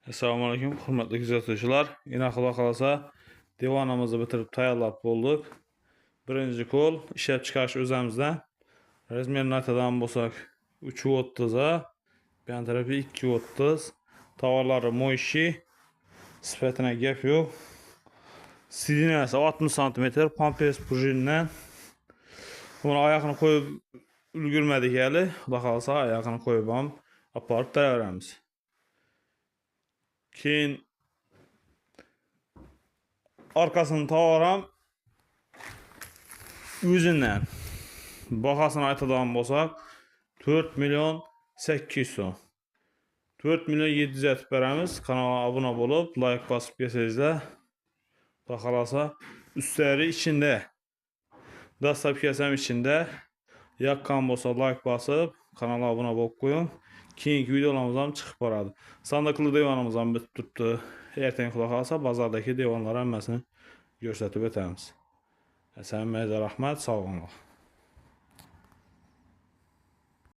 Assalomu alaykum, hurmatli kuzatuvchilar. Yana xudo xolasa devonimizni bitirib tayyorlab bo'ldik. Birinchi qo'l ishlab chiqarish o'zimizdan. Razmerni aytadigan bo'lsak 3.30 a, bu yon tarafi 2.30. Tovarlari mo'yshi. Sifatına gap yo'q. Sidinasi 60 cm, pampers prujindan. Buni oyoqni qo'yib ulgurmadik hali. Xudo xolasa oyoqni qo'yib ham olib turaveramiz. Keyin arkasini tovaram o'zidan. Bahasini aytadigan bo'lsak 4 million 800 so'm. 4 million 700 aytib beramiz. Kanalga obuna bo'lib, like bosib kelsangizlar, xudo xolasa ustlari ichida, dastavkasi ham ichida. Yoqqan bo'lsa like bosib, kanalga obuna bo'lib qo'ying. Keyingi videolarimiz ham chiqib boradi. Sandiqli devonimiz ham bitib turibdi. Ertaga xudo xolasa bozordagi devonlar hammasini ko'rsatib o'tamiz. Assalomu alaykum, rahmat, sog' bo'linglar.